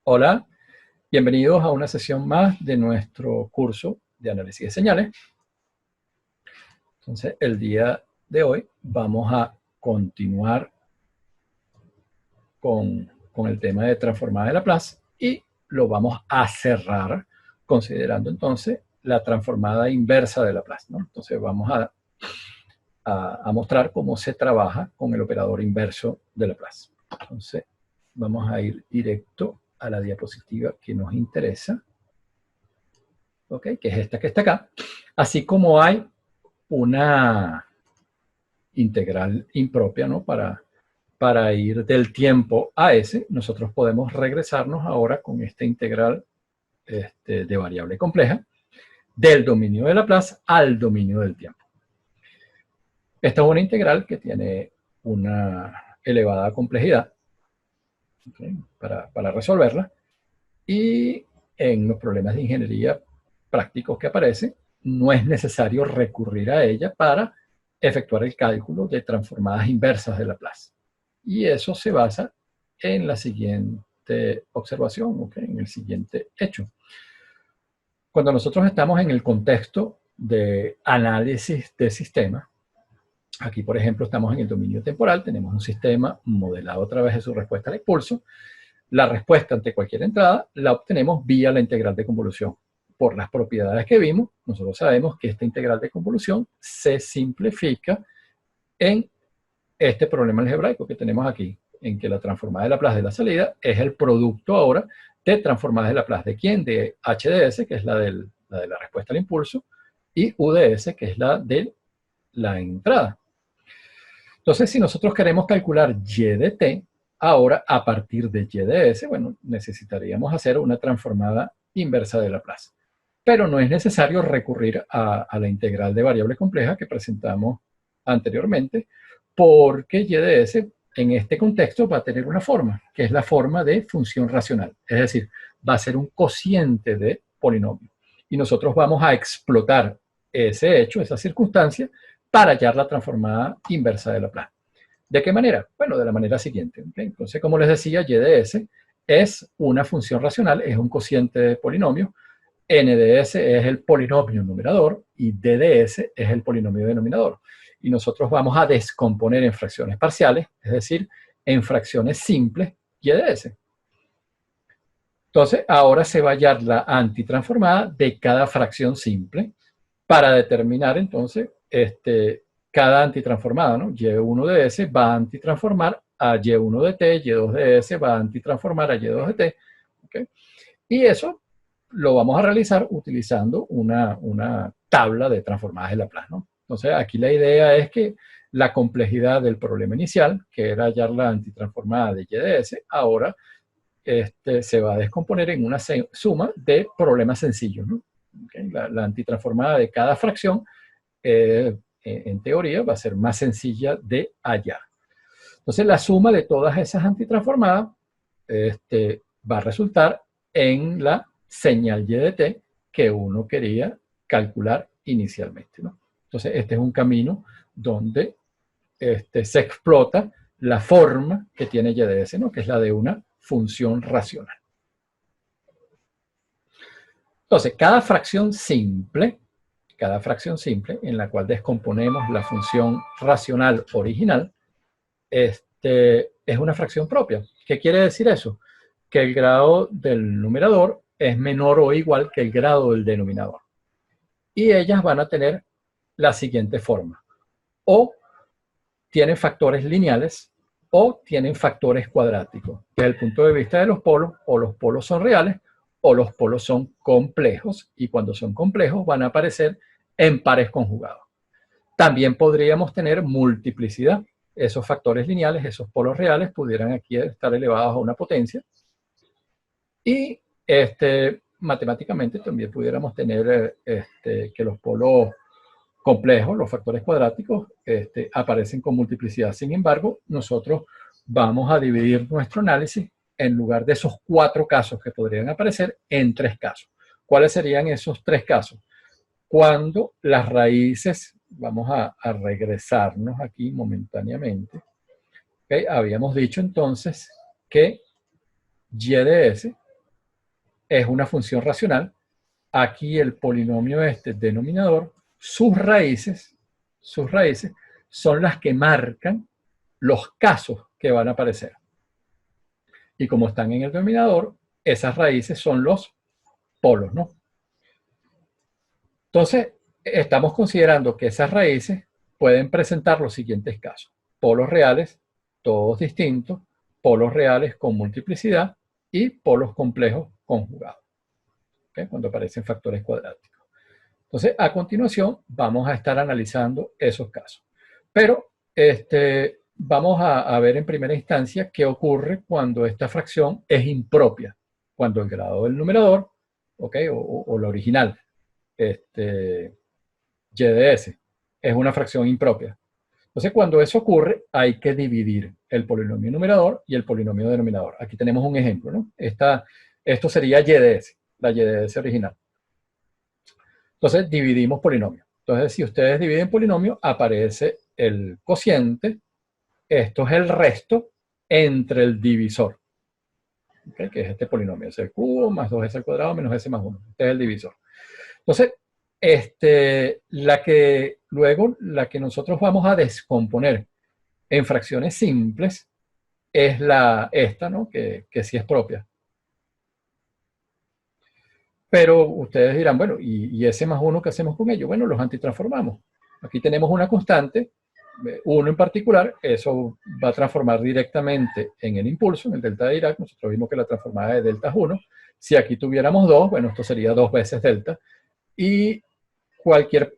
Hola, bienvenidos a una sesión más de nuestro curso de análisis de señales. Entonces, el día de hoy vamos a continuar con el tema de transformada de Laplace y lo vamos a cerrar considerando entonces la transformada inversa de Laplace, ¿no? Entonces vamos a mostrar cómo se trabaja con el operador inverso de Laplace. Entonces vamos a ir directo a la diapositiva que nos interesa. ¿Okay? Que es esta que está acá, así como hay una integral impropia, ¿no? Para ir del tiempo a S, nosotros podemos regresarnos ahora con esta integral de variable compleja del dominio de Laplace al dominio del tiempo. Esta es una integral que tiene una elevada complejidad, ¿okay? Para resolverla, y en los problemas de ingeniería prácticos que aparecen, no es necesario recurrir a ella para efectuar el cálculo de transformadas inversas de Laplace. Y eso se basa en la siguiente observación, ¿okay? En el siguiente hecho. Cuando nosotros estamos en el contexto de análisis de sistemas, aquí por ejemplo estamos en el dominio temporal, tenemos un sistema modelado a través de su respuesta al impulso. La respuesta ante cualquier entrada la obtenemos vía la integral de convolución. Por las propiedades que vimos, nosotros sabemos que esta integral de convolución se simplifica en este problema algebraico que tenemos aquí, en que la transformada de Laplace de la salida es el producto ahora de transformadas de Laplace de quién, de h de s, que es la de la respuesta al impulso, y u de s, que es la de la entrada. Entonces, si nosotros queremos calcular y de t, ahora a partir de y de s, bueno, necesitaríamos hacer una transformada inversa de Laplace. Pero no es necesario recurrir a la integral de variable compleja que presentamos anteriormente, porque y de s en este contexto va a tener una forma, que es la forma de función racional. Es decir, va a ser un cociente de polinomio. Y nosotros vamos a explotar ese hecho, esa circunstancia, para hallar la transformada inversa de Laplace. ¿De qué manera? Bueno, de la manera siguiente. ¿Okay? Entonces, como les decía, y de s es una función racional, es un cociente de polinomio. N de s es el polinomio numerador y D de s es el polinomio denominador. Y nosotros vamos a descomponer en fracciones parciales, es decir, en fracciones simples y de s. Entonces, ahora se va a hallar la antitransformada de cada fracción simple para determinar entonces cada antitransformada, ¿no? Y1 de S va a antitransformar a Y1 de T, Y2 de S va a antitransformar a Y2 de T. ¿Okay? Y eso lo vamos a realizar utilizando una tabla de transformadas de Laplace, ¿no? Entonces, aquí la idea es que la complejidad del problema inicial, que era hallar la antitransformada de Y de S, ahora se va a descomponer en una suma de problemas sencillos, ¿no? ¿Okay? La antitransformada de cada fracción, en teoría, va a ser más sencilla de hallar. Entonces, la suma de todas esas antitransformadas va a resultar en la señal y de t que uno quería calcular inicialmente, ¿no? Entonces, este es un camino donde se explota la forma que tiene y de s, ¿no? Que es la de una función racional. Entonces, cada fracción simple en la cual descomponemos la función racional original, es una fracción propia. ¿Qué quiere decir eso? Que el grado del numerador es menor o igual que el grado del denominador. Y ellas van a tener la siguiente forma. O tienen factores lineales o tienen factores cuadráticos. Desde el punto de vista de los polos, o los polos son reales o los polos son complejos. Y cuando son complejos van a aparecer en pares conjugados. También podríamos tener multiplicidad. Esos factores lineales, esos polos reales, pudieran aquí estar elevados a una potencia. Y matemáticamente también pudiéramos tener que los polos complejos, los factores cuadráticos, aparecen con multiplicidad. Sin embargo, nosotros vamos a dividir nuestro análisis en lugar de esos 4 casos que podrían aparecer en 3 casos. ¿Cuáles serían esos 3 casos? Cuando las raíces, vamos a regresarnos aquí momentáneamente, ¿okay? Habíamos dicho entonces que y de s es una función racional. Aquí el polinomio denominador, sus raíces son las que marcan los casos que van a aparecer. Y como están en el denominador, esas raíces son los polos, ¿no? Entonces, estamos considerando que esas raíces pueden presentar los siguientes casos. Polos reales, todos distintos, polos reales con multiplicidad y polos complejos conjugados, ¿okay? Cuando aparecen factores cuadráticos. Entonces, a continuación, vamos a estar analizando esos casos. Pero vamos a ver en primera instancia qué ocurre cuando esta fracción es impropia, cuando el grado del numerador, ¿okay? o la original, y de s, es una fracción impropia. Entonces, cuando eso ocurre, hay que dividir el polinomio numerador y el polinomio denominador. Aquí tenemos un ejemplo, ¿no? Esto sería y de s, la y de s original. Entonces, dividimos polinomio. Entonces, si ustedes dividen polinomio, aparece el cociente. Esto es el resto entre el divisor, ¿okay? Que es este polinomio, s al cubo más 2s al cuadrado menos s más 1. Este es el divisor. Entonces, la que nosotros vamos a descomponer en fracciones simples es esta, ¿no? Que sí es propia. Pero ustedes dirán, bueno, ¿y ese más 1 qué hacemos con ello? Bueno, los antitransformamos. Aquí tenemos una constante, 1 en particular, eso va a transformar directamente en el impulso, en el delta de Dirac. Nosotros vimos que la transformada de delta es 1. Si aquí tuviéramos 2, bueno, esto sería 2 veces delta. Y cualquier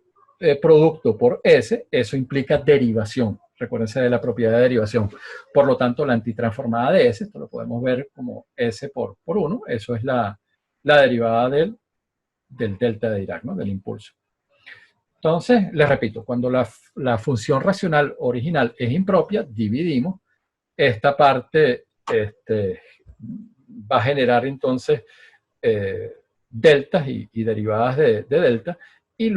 producto por S, eso implica derivación. Recuérdense de la propiedad de derivación. Por lo tanto, la antitransformada de S, esto lo podemos ver como S por 1, eso es la derivada del delta de Dirac, ¿no? Del impulso. Entonces, les repito, cuando la función racional original es impropia, dividimos. Esta parte va a generar entonces deltas y derivadas de delta, y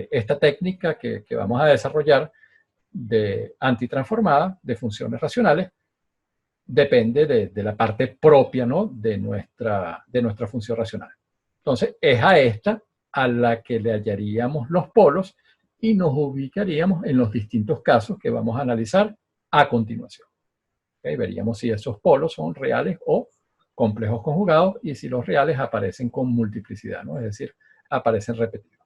esta técnica que vamos a desarrollar de antitransformada de funciones racionales depende de la parte propia, ¿no? de nuestra función racional. Entonces, es a esta a la que le hallaríamos los polos y nos ubicaríamos en los distintos casos que vamos a analizar a continuación. ¿Okay? Veríamos si esos polos son reales o complejos conjugados y si los reales aparecen con multiplicidad, ¿no? Es decir, aparecen repetidos.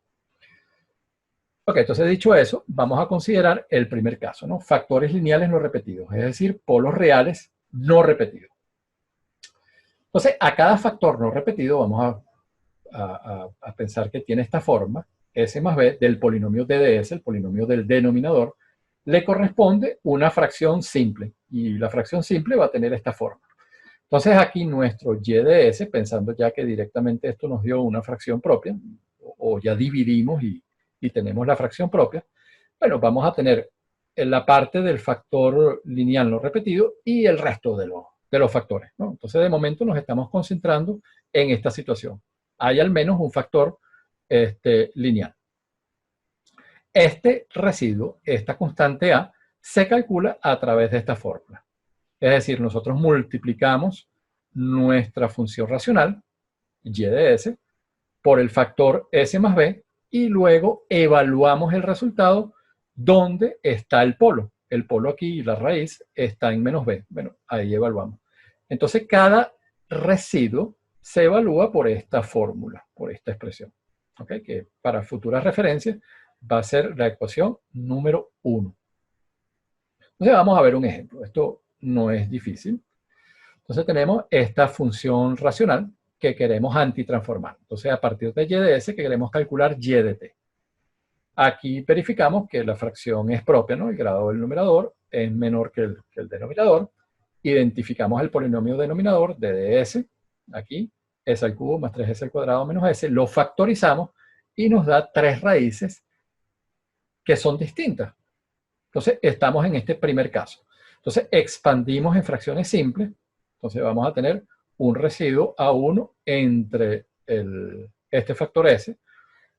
Ok, entonces dicho eso, vamos a considerar el primer caso, ¿no? Factores lineales no repetidos, es decir, polos reales no repetidos. Entonces, a cada factor no repetido vamos a pensar que tiene esta forma, S más B, del polinomio d de S, el polinomio del denominador, le corresponde una fracción simple, y la fracción simple va a tener esta forma. Entonces aquí nuestro y de S, pensando ya que directamente esto nos dio una fracción propia, o ya dividimos y tenemos la fracción propia, bueno, vamos a tener la parte del factor lineal no repetido y el resto de los factores, ¿no? Entonces, de momento nos estamos concentrando en esta situación. Hay al menos un factor lineal. Este residuo, esta constante A, se calcula a través de esta fórmula. Es decir, nosotros multiplicamos nuestra función racional, y de S, por el factor S más B, y luego evaluamos el resultado donde está el polo. El polo aquí, la raíz, está en menos B. Bueno, ahí evaluamos. Entonces, cada residuo se evalúa por esta fórmula, por esta expresión. ¿Okay? Que para futuras referencias va a ser la ecuación número 1. Entonces, vamos a ver un ejemplo. Esto no es difícil. Entonces, tenemos esta función racional que queremos antitransformar. Entonces, a partir de y de s, que queremos calcular y de t. Aquí verificamos que la fracción es propia, ¿no? El grado del numerador es menor que el denominador. Identificamos el polinomio denominador de s, aquí, s al cubo más 3s al cuadrado menos s, lo factorizamos y nos da 3 raíces que son distintas. Entonces, estamos en este primer caso. Entonces, expandimos en fracciones simples. Entonces, vamos a tener un residuo A1 entre este factor S,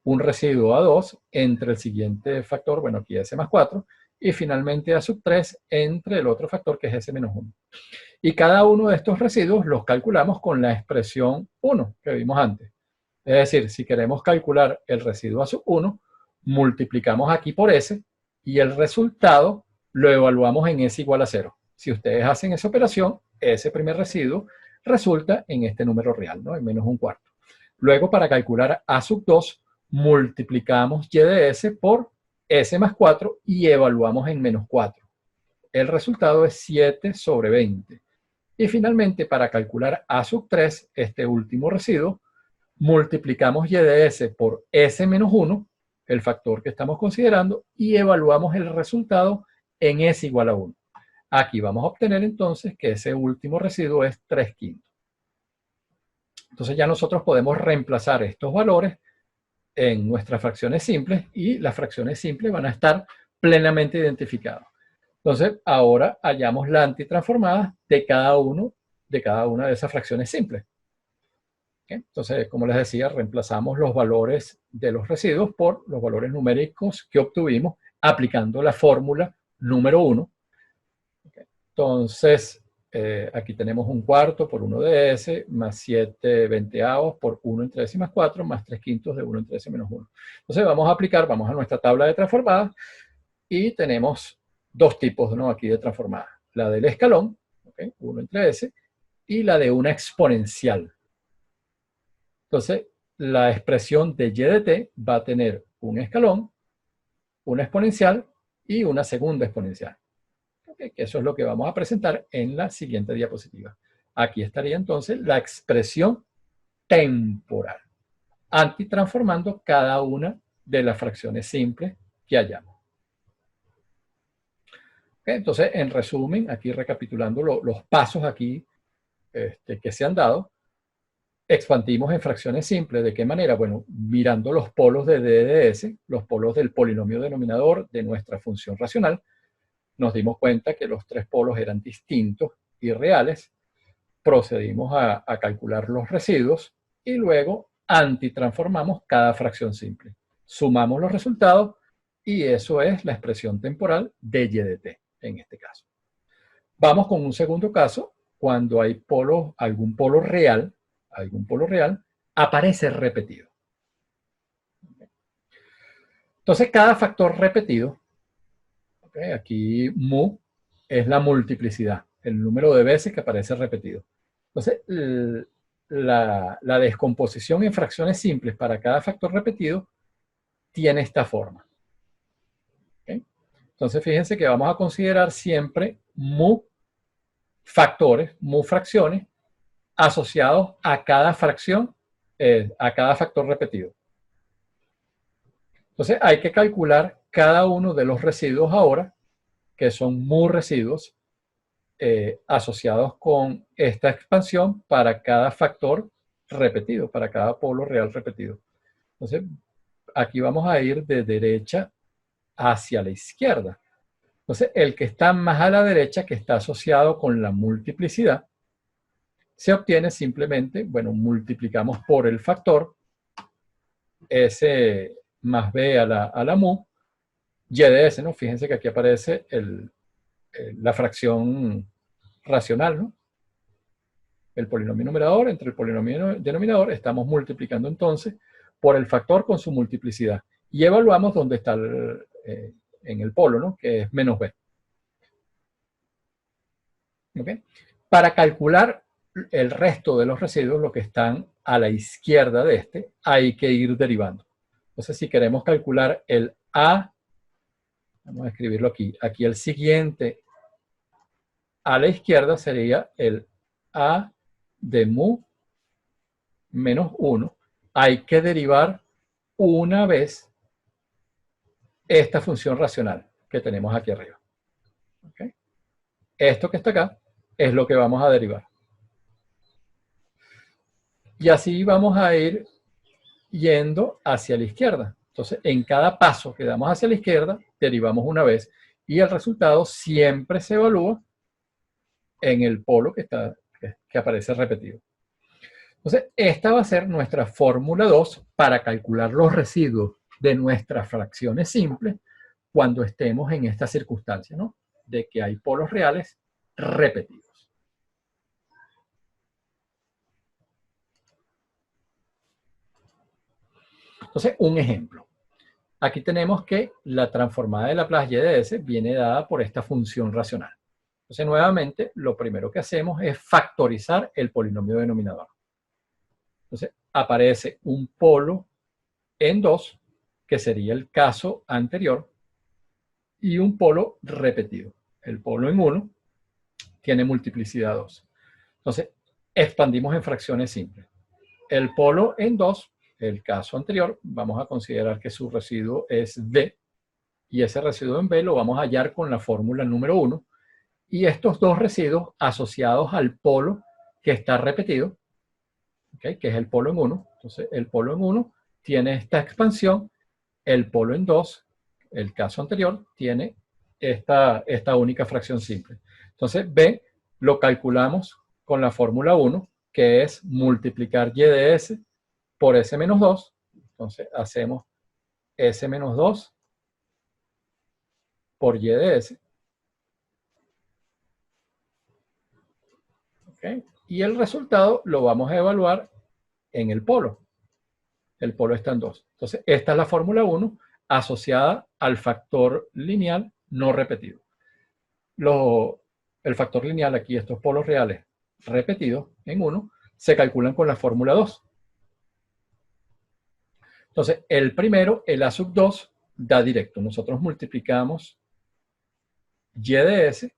un residuo A2 entre el siguiente factor, bueno, aquí S más 4, y finalmente A sub 3 entre el otro factor que es S menos 1. Y cada uno de estos residuos los calculamos con la expresión 1 que vimos antes. Es decir, si queremos calcular el residuo A sub 1, multiplicamos aquí por S y el resultado lo evaluamos en S igual a 0. Si ustedes hacen esa operación, ese primer residuo resulta en este número real, ¿no? En menos un cuarto. Luego, para calcular A sub 2, multiplicamos Y de S por S más 4 y evaluamos en menos 4. El resultado es 7 sobre 20. Y finalmente, para calcular A sub 3, este último residuo, multiplicamos Y de S por S menos 1, el factor que estamos considerando, y evaluamos el resultado en S igual a 1. Aquí vamos a obtener entonces que ese último residuo es 3/5. Entonces ya nosotros podemos reemplazar estos valores en nuestras fracciones simples y las fracciones simples van a estar plenamente identificadas. Entonces ahora hallamos la antitransformada de cada una de esas fracciones simples. Entonces, como les decía, reemplazamos los valores de los residuos por los valores numéricos que obtuvimos aplicando la fórmula número 1. Entonces, aquí tenemos un cuarto por 1 de S, más 7 veinteavos por 1 entre S más 4, más 3/5 de 1 entre S menos 1. Entonces, vamos a nuestra tabla de transformadas y tenemos dos tipos, ¿no? Aquí de transformada. La del escalón, 1 entre S, y la de una exponencial. Entonces, la expresión de Y de T va a tener un escalón, una exponencial y una segunda exponencial. Que eso es lo que vamos a presentar en la siguiente diapositiva. Aquí estaría entonces la expresión temporal, antitransformando cada una de las fracciones simples que hayamos. Entonces, en resumen, aquí recapitulando los pasos aquí que se han dado, expandimos en fracciones simples. ¿De qué manera? Bueno, mirando los polos de D de S, los polos del polinomio denominador de nuestra función racional, nos dimos cuenta que los tres polos eran distintos y reales. Procedimos a calcular los residuos y luego antitransformamos cada fracción simple. Sumamos los resultados y eso es la expresión temporal de Y de T en este caso. Vamos con un segundo caso, cuando hay algún polo real, aparece repetido. Entonces, cada factor repetido, aquí mu es la multiplicidad, el número de veces que aparece repetido. Entonces, la descomposición en fracciones simples para cada factor repetido tiene esta forma. Entonces, fíjense que vamos a considerar siempre mu factores, mu fracciones, asociados a cada fracción, a cada factor repetido. Entonces hay que calcular cada uno de los residuos ahora, que son mu residuos, asociados con esta expansión para cada factor repetido, para cada polo real repetido. Entonces aquí vamos a ir de derecha hacia la izquierda. Entonces el que está más a la derecha, que está asociado con la multiplicidad, se obtiene simplemente, bueno, multiplicamos por el factor S más B a la mu, Y de S, ¿no? Fíjense que aquí aparece la fracción racional, ¿no? El polinomio numerador entre el polinomio denominador, estamos multiplicando entonces por el factor con su multiplicidad. Y evaluamos dónde está en el polo, ¿no? Que es menos B. ¿Okay? Para calcular el resto de los residuos, los que están a la izquierda de este, hay que ir derivando. Entonces, si queremos calcular el A, vamos a escribirlo aquí. Aquí el siguiente a la izquierda sería el A de mu menos 1. Hay que derivar una vez esta función racional que tenemos aquí arriba. ¿Okay? Esto que está acá es lo que vamos a derivar. Y así vamos a ir yendo hacia la izquierda. Entonces, en cada paso que damos hacia la izquierda, derivamos una vez. Y el resultado siempre se evalúa en el polo que aparece repetido. Entonces, esta va a ser nuestra fórmula 2 para calcular los residuos de nuestras fracciones simples cuando estemos en esta circunstancia, ¿no? De que hay polos reales repetidos. Entonces, un ejemplo. Aquí tenemos que la transformada de Laplace y de S viene dada por esta función racional. Entonces, nuevamente, lo primero que hacemos es factorizar el polinomio denominador. Entonces, aparece un polo en 2, que sería el caso anterior, y un polo repetido. El polo en 1 tiene multiplicidad 2. Entonces, expandimos en fracciones simples. El polo en 2, el caso anterior, vamos a considerar que su residuo es B, y ese residuo en B lo vamos a hallar con la fórmula número 1, y estos dos residuos asociados al polo que está repetido, ¿okay? Que es el polo en 1. Entonces, el polo en 1 tiene esta expansión, el polo en 2, el caso anterior, tiene esta única fracción simple. Entonces, B lo calculamos con la fórmula 1, que es multiplicar y de S por S menos 2. Entonces, hacemos S menos 2 por y de S. ¿Okay? Y el resultado lo vamos a evaluar en el polo. El polo está en 2. Entonces, esta es la fórmula 1 asociada al factor lineal no repetido. El factor lineal aquí, estos polos reales repetidos en 1, se calculan con la fórmula 2. Entonces, el primero, el A sub 2, da directo. Nosotros multiplicamos y de S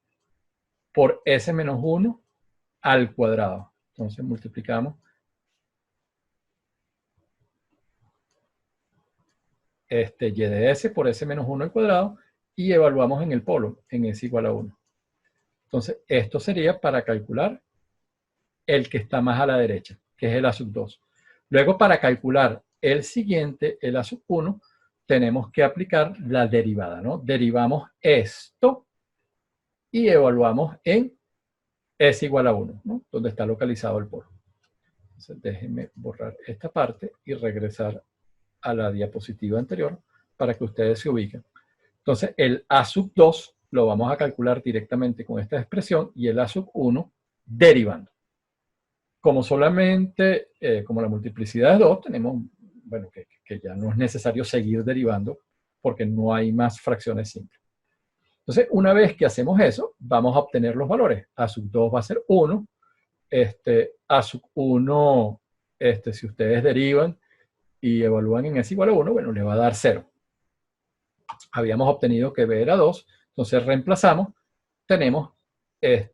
por S menos 1 al cuadrado. Entonces, multiplicamos y de S por S menos 1 al cuadrado y evaluamos en el polo, en S igual a 1. Entonces, esto sería para calcular el que está más a la derecha, que es el A sub 2. Luego, para calcular el siguiente, el A sub 1, tenemos que aplicar la derivada, ¿no? Derivamos esto y evaluamos en S igual a 1, ¿no? Donde está localizado el polo. Entonces, déjenme borrar esta parte y regresar a la diapositiva anterior para que ustedes se ubiquen. Entonces, el A sub 2 lo vamos a calcular directamente con esta expresión y el A sub 1 derivando. Como solamente, como la multiplicidad es 2, tenemos, bueno, que ya no es necesario seguir derivando porque no hay más fracciones simples. Entonces, una vez que hacemos eso, vamos a obtener los valores. A sub 2 va a ser 1. A sub 1, si ustedes derivan y evalúan en S igual a 1, bueno, les va a dar 0. Habíamos obtenido que B era 2, entonces reemplazamos, tenemos que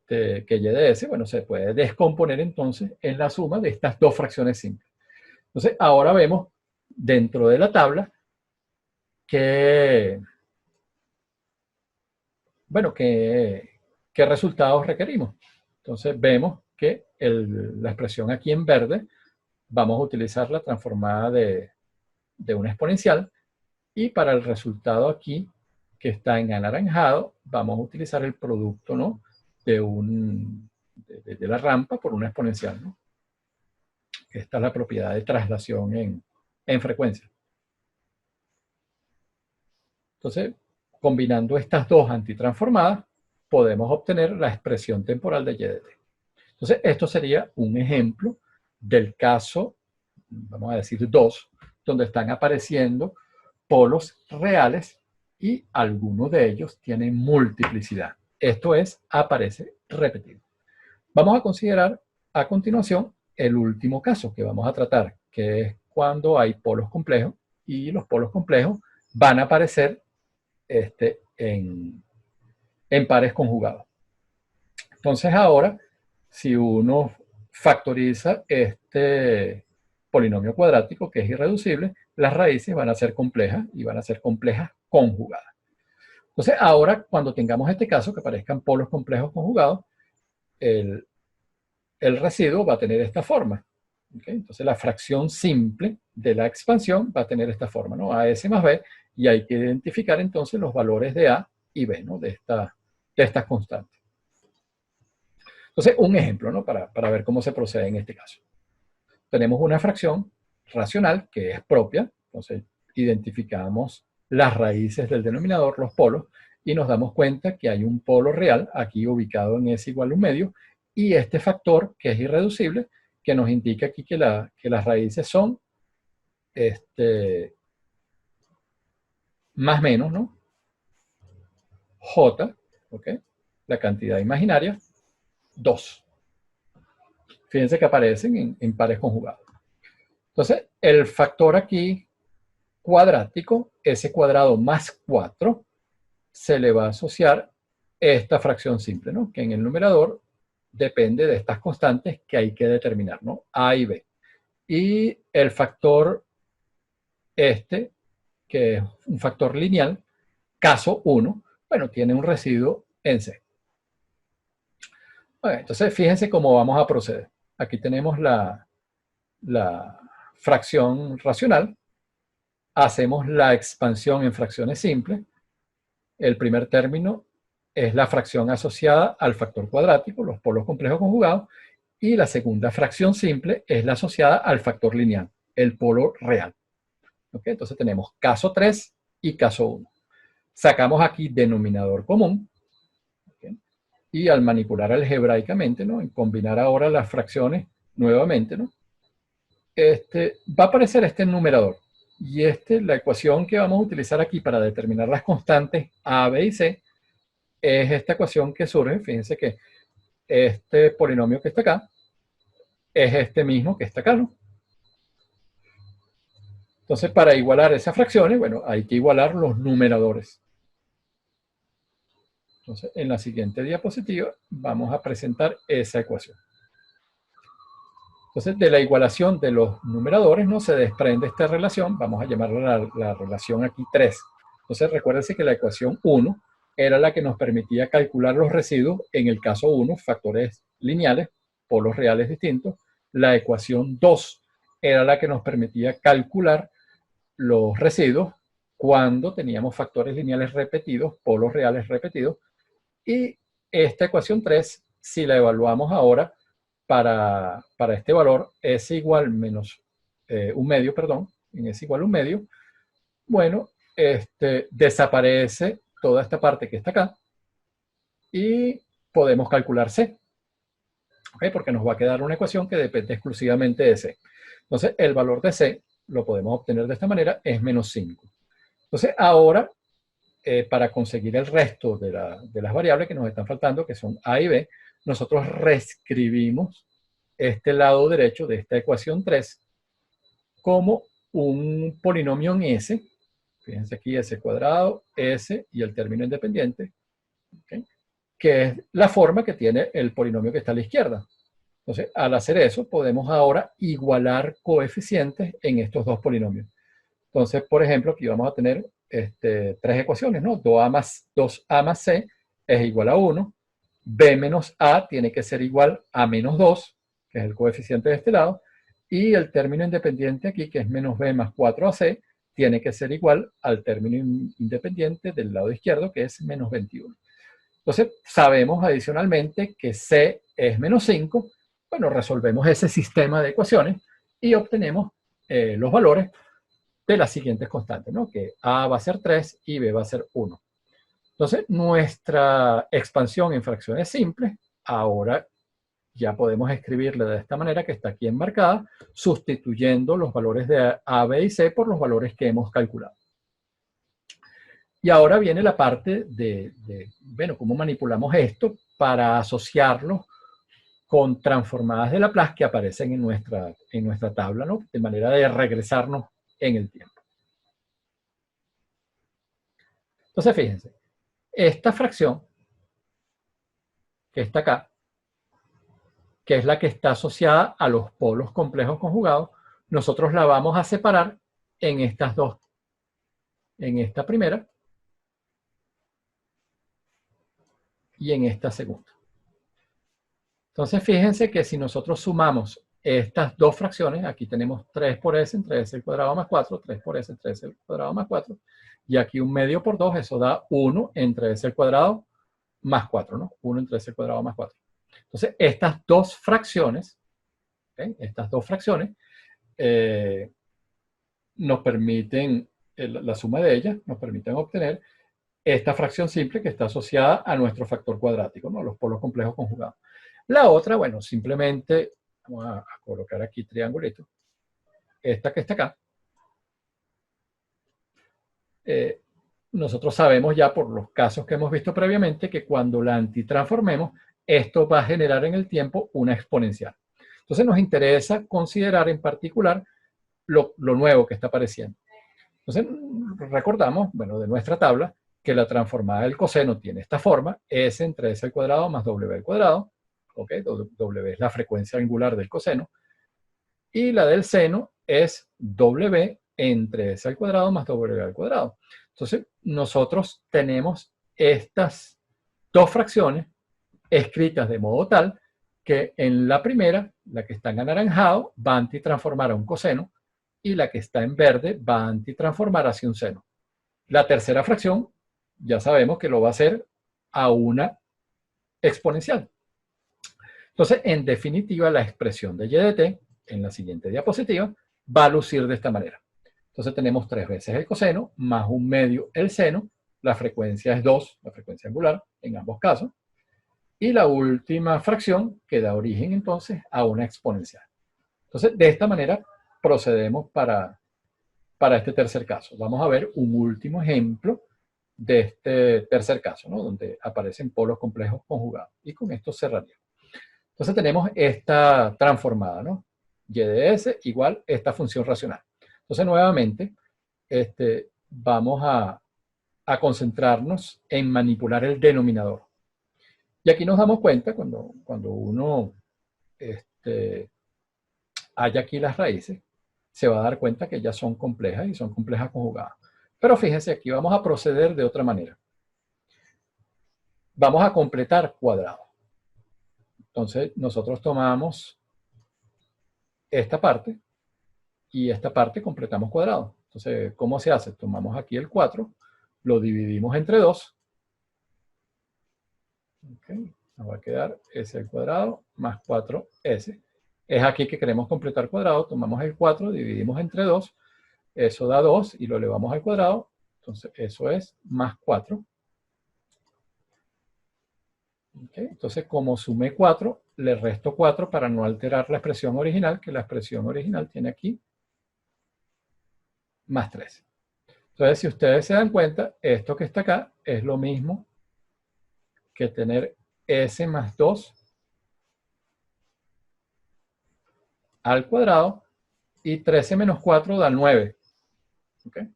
y de S, bueno, se puede descomponer entonces en la suma de estas dos fracciones simples. Entonces, ahora vemos dentro de la tabla que, bueno, qué resultados requerimos. Entonces, vemos que la expresión aquí en verde, vamos a utilizar la transformada de una exponencial, y para el resultado aquí, que está en anaranjado, vamos a utilizar el producto, ¿no? de la rampa por una exponencial, ¿no? Esta es la propiedad de traslación en frecuencia. Entonces, combinando estas dos antitransformadas, podemos obtener la expresión temporal de y de t. Entonces, esto sería un ejemplo del caso, vamos a decir 2, donde están apareciendo polos reales y algunos de ellos tienen multiplicidad. Esto es, aparece repetido. Vamos a considerar a continuación el último caso que vamos a tratar, que es cuando hay polos complejos, y los polos complejos van a aparecer en pares conjugados. Entonces ahora, si uno factoriza este polinomio cuadrático, que es irreducible, las raíces van a ser complejas y van a ser complejas conjugadas. Entonces ahora, cuando tengamos este caso, que aparezcan polos complejos conjugados, el residuo va a tener esta forma. ¿Okay? Entonces la fracción simple de la expansión va a tener esta forma, ¿no? AS más B, y hay que identificar entonces los valores de A y B, ¿no? de estas constantes. Entonces, un ejemplo, ¿no? Para ver cómo se procede en este caso. Tenemos una fracción racional que es propia, entonces identificamos las raíces del denominador, los polos, y nos damos cuenta que hay un polo real aquí ubicado en S igual a 1/2, y este factor que es irreducible, que nos indica aquí que las raíces son más o menos, ¿no? J, ¿ok? La cantidad imaginaria, 2. Fíjense que aparecen en pares conjugados. Entonces, el factor aquí cuadrático, S cuadrado más 4, se le va a asociar esta fracción simple, ¿no? Que en el numerador depende de estas constantes que hay que determinar, ¿no? A y B. Y el factor que es un factor lineal, caso 1, bueno, tiene un residuo en C. Bueno, entonces, fíjense cómo vamos a proceder. Aquí tenemos la fracción racional. Hacemos la expansión en fracciones simples. El primer término es la fracción asociada al factor cuadrático, los polos complejos conjugados, y la segunda fracción simple es la asociada al factor lineal, el polo real. ¿Okay? Entonces tenemos caso 3 y caso 1. Sacamos aquí denominador común, ¿okay? Y al manipular algebraicamente, ¿no? En combinar ahora las fracciones nuevamente, ¿no? Va a aparecer este numerador. Y la ecuación que vamos a utilizar aquí para determinar las constantes A, B y C, es esta ecuación que surge. Fíjense que este polinomio que está acá es este mismo que está acá, ¿no? Entonces, para igualar esas fracciones, bueno, hay que igualar los numeradores. Entonces, en la siguiente diapositiva vamos a presentar esa ecuación. Entonces, de la igualación de los numeradores, ¿no? Se desprende esta relación, vamos a llamarla la relación aquí 3. Entonces, recuérdense que la ecuación 1 era la que nos permitía calcular los residuos, en el caso 1, factores lineales, polos reales distintos. La ecuación 2 era la que nos permitía calcular los residuos cuando teníamos factores lineales repetidos, polos reales repetidos. Y esta ecuación 3, si la evaluamos ahora, para este valor S igual menos 1/2, perdón, en S igual 1/2, bueno, desaparece toda esta parte que está acá y podemos calcular C, ¿okay? Porque nos va a quedar una ecuación que depende exclusivamente de C. Entonces, el valor de C lo podemos obtener de esta manera, es menos 5. Entonces, ahora, para conseguir el resto de las variables que nos están faltando, que son A y B, nosotros reescribimos este lado derecho de esta ecuación 3 como un polinomio en S. Fíjense aquí, S cuadrado, S y el término independiente, ¿okay? Que es la forma que tiene el polinomio que está a la izquierda. Entonces, al hacer eso, podemos ahora igualar coeficientes en estos dos polinomios. Entonces, por ejemplo, aquí vamos a tener tres ecuaciones, ¿no? 2A más C es igual a 1. B menos A tiene que ser igual a menos 2, que es el coeficiente de este lado. Y el término independiente aquí, que es menos B más 4AC, tiene que ser igual al término independiente del lado izquierdo, que es menos 21. Entonces, sabemos adicionalmente que C es menos 5. Bueno, resolvemos ese sistema de ecuaciones y obtenemos los valores de las siguientes constantes, ¿no? Que A va a ser 3 y B va a ser 1. Entonces, nuestra expansión en fracciones simples, ahora ya podemos escribirla de esta manera que está aquí enmarcada, sustituyendo los valores de A, B y C por los valores que hemos calculado. Y ahora viene la parte bueno, cómo manipulamos esto para asociarlo con transformadas de Laplace que aparecen en nuestra tabla, ¿no? De manera de regresarnos en el tiempo. Entonces, fíjense, esta fracción que está acá, que es la que está asociada a los polos complejos conjugados, nosotros la vamos a separar en estas dos. En esta primera y en esta segunda. Entonces, fíjense que si nosotros sumamos estas dos fracciones, aquí tenemos 3 por S entre S al cuadrado más 4, 3 por S entre S al cuadrado más 4, y aquí 1/2 por 2, eso da 1 entre S al cuadrado más 4, ¿no? 1 entre S al cuadrado más 4. Entonces, estas dos fracciones, ¿okay? Estas dos fracciones nos permiten la suma de ellas nos permiten obtener esta fracción simple que está asociada a nuestro factor cuadrático, ¿no? Los polos complejos conjugados. La otra, bueno, simplemente vamos a colocar aquí triangulito. Esta que está acá. Nosotros sabemos ya por los casos que hemos visto previamente que cuando la antitransformemos, esto va a generar en el tiempo una exponencial. Entonces nos interesa considerar en particular lo nuevo que está apareciendo. Entonces recordamos, bueno, de nuestra tabla, que la transformada del coseno tiene esta forma, S entre S al cuadrado más W al cuadrado, ¿ok? W es la frecuencia angular del coseno, y la del seno es W entre S al cuadrado más W al cuadrado. Entonces, nosotros tenemos estas dos fracciones escritas de modo tal que en la primera, la que está en anaranjado, va a antitransformar a un coseno, y la que está en verde va a antitransformar hacia un seno. La tercera fracción, ya sabemos que lo va a hacer a una exponencial. Entonces, en definitiva, la expresión de y de t en la siguiente diapositiva va a lucir de esta manera. Entonces tenemos 3 veces el coseno más 1 medio el seno. La frecuencia es 2, la frecuencia angular en ambos casos. Y la última fracción que da origen entonces a una exponencial. Entonces, de esta manera procedemos para este tercer caso. Vamos a ver un último ejemplo de este tercer caso, ¿no? Donde aparecen polos complejos conjugados. Y con esto cerraría. Entonces tenemos esta transformada, ¿no? Y de S igual esta función racional. Entonces nuevamente vamos a concentrarnos en manipular el denominador. Y aquí nos damos cuenta cuando uno haya aquí las raíces, se va a dar cuenta que ya son complejas y son complejas conjugadas. Pero fíjense, aquí vamos a proceder de otra manera. Vamos a completar cuadrado. Entonces nosotros tomamos esta parte y esta parte completamos cuadrado. Entonces, ¿cómo se hace? Tomamos aquí el 4, lo dividimos entre 2. Okay. Nos va a quedar s al cuadrado más 4s. Es aquí que queremos completar cuadrado. Tomamos el 4, dividimos entre 2. Eso da 2 y lo elevamos al cuadrado. Entonces, eso es más 4. Okay. Entonces, como sumé 4, le resto 4 para no alterar la expresión original, que la expresión original tiene aquí más 13. Entonces, si ustedes se dan cuenta, esto que está acá es lo mismo que tener s más 2 al cuadrado, y 13 menos 4 da 9. ¿Okay?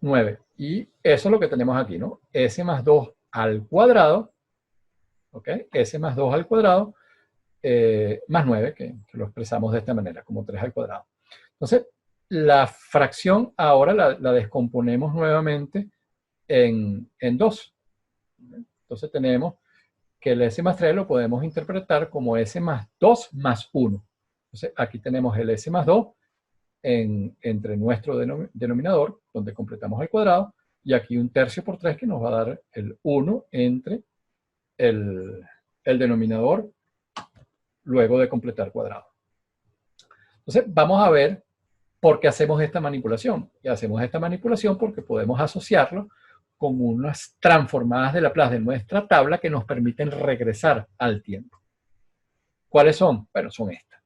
9. Y eso es lo que tenemos aquí, ¿no? S más 2 al cuadrado, ¿ok? S más 2 al cuadrado, más 9, que lo expresamos de esta manera, como 3 al cuadrado. Entonces, la fracción ahora la descomponemos nuevamente en 2. Entonces tenemos que el S más 3 lo podemos interpretar como S más 2 más 1. Entonces, aquí tenemos el S más 2 entre nuestro denominador, donde completamos el cuadrado, y aquí un tercio por 3 que nos va a dar el 1 entre el denominador luego de completar cuadrado. Entonces, vamos a ver por qué hacemos esta manipulación. Y hacemos esta manipulación porque podemos asociarlo con unas transformadas de Laplace de nuestra tabla que nos permiten regresar al tiempo. ¿Cuáles son? Bueno, son estas.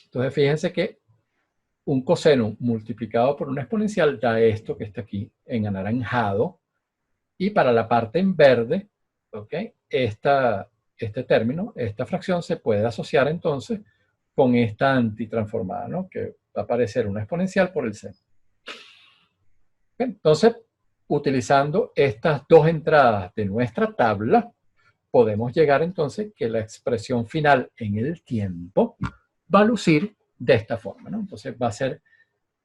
Entonces, fíjense que un coseno multiplicado por una exponencial da esto que está aquí en anaranjado. Y para la parte en verde, ¿okay? Este término, esta fracción se puede asociar entonces con esta antitransformada, ¿no? Que va a aparecer una exponencial por el seno. Entonces, utilizando estas dos entradas de nuestra tabla, podemos llegar entonces que la expresión final en el tiempo va a lucir de esta forma, ¿no? Entonces va a ser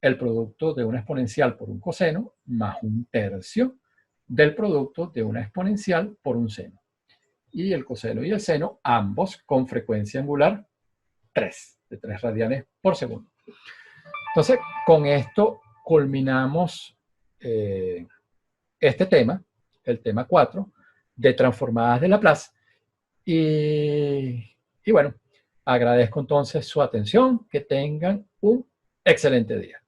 el producto de una exponencial por un coseno más un tercio del producto de una exponencial por un seno. Y el coseno y el seno, ambos con frecuencia angular 3, de 3 radianes por segundo. Entonces, con esto culminamos este tema, el tema 4, de transformadas de Laplace. Y bueno, agradezco entonces su atención. Que tengan un excelente día.